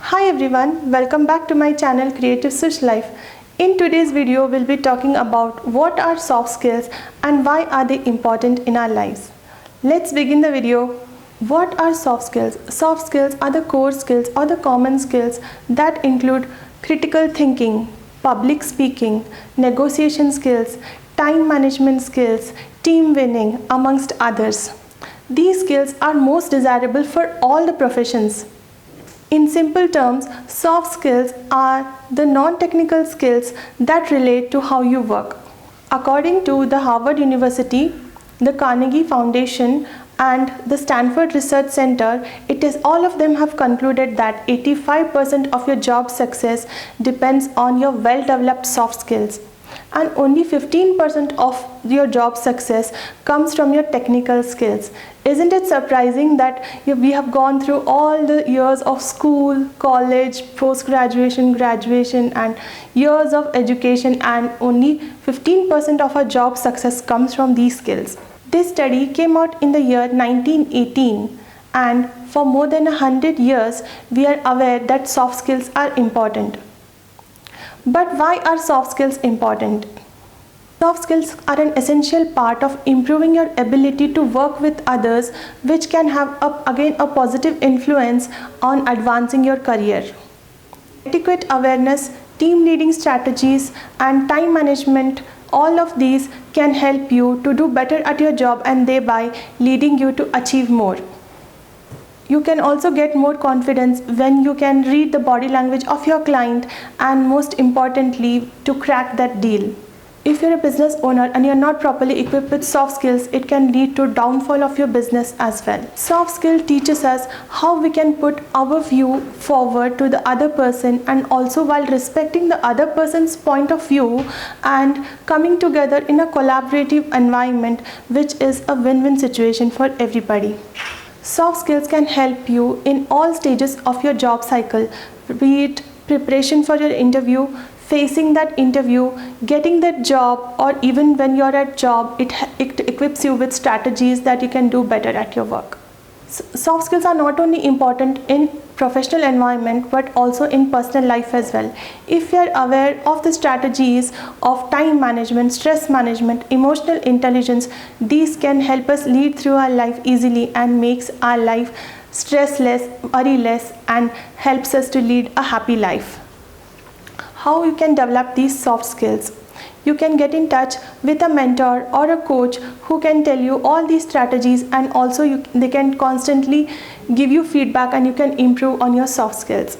Hi everyone, welcome back to my channel Creative Sush Life. In today's video, we'll be talking about what are soft skills and why are they important in our lives. Let's begin the video. What are soft skills? Soft skills are the core skills or the common skills that include critical thinking, public speaking, negotiation skills, time management skills, team winning, amongst others. These skills are most desirable for all the professions. In simple terms, soft skills are the non-technical skills that relate to how you work. According to the Harvard University, the Carnegie Foundation and the Stanford Research Center, all of them have concluded that 85% of your job success depends on your well-developed soft skills. And only 15% of your job success comes from your technical skills. Isn't it surprising that we have gone through all the years of school, college, post-graduation, graduation and years of education, and only 15% of our job success comes from these skills? This study came out in the year 1918, and for more than 100 years we are aware that soft skills are important. But why are soft skills important? Soft skills are an essential part of improving your ability to work with others, which can have a positive influence on advancing your career. Adequate awareness, team leading strategies and time management, all of these can help you to do better at your job and thereby leading you to achieve more. You can also get more confidence when you can read the body language of your client, and most importantly, to crack that deal. If you're a business owner and you're not properly equipped with soft skills, it can lead to downfall of your business as well. Soft skill teaches us how we can put our view forward to the other person, and also while respecting the other person's point of view and coming together in a collaborative environment, which is a win-win situation for everybody. Soft skills can help you in all stages of your job cycle, be it preparation for your interview, facing that interview, getting that job, or even when you're at job, it equips you with strategies that you can do better at your work. Soft skills are not only important in professional environment but also in personal life as well. If you are aware of the strategies of time management, stress management, emotional intelligence, these can help us lead through our life easily and makes our life stressless, worryless, and helps us to lead a happy life. How you can develop these soft skills? You can get in touch with a mentor or a coach who can tell you all these strategies, and also they can constantly give you feedback and you can improve on your soft skills.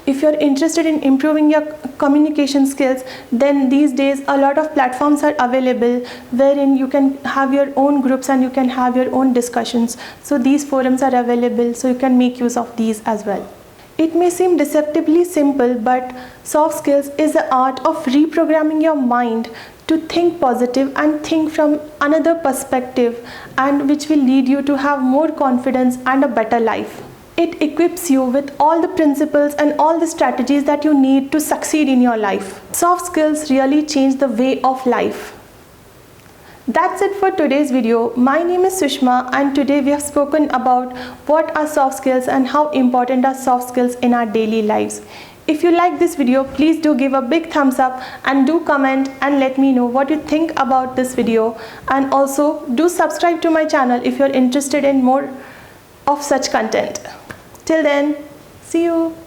If you're interested in improving your communication skills, then these days a lot of platforms are available wherein you can have your own groups and you can have your own discussions. So these forums are available, so you can make use of these as well. It may seem deceptively simple, but soft skills is the art of reprogramming your mind to think positive and think from another perspective, and which will lead you to have more confidence and a better life. It equips you with all the principles and all the strategies that you need to succeed in your life. Soft skills really change the way of life. That's it for today's video. My name is Sushma, and today we have spoken about what are soft skills and how important are soft skills in our daily lives. If you like this video, please do give a big thumbs up and do comment and let me know what you think about this video, and also do subscribe to my channel if you're interested in more of such content. Till then, see you.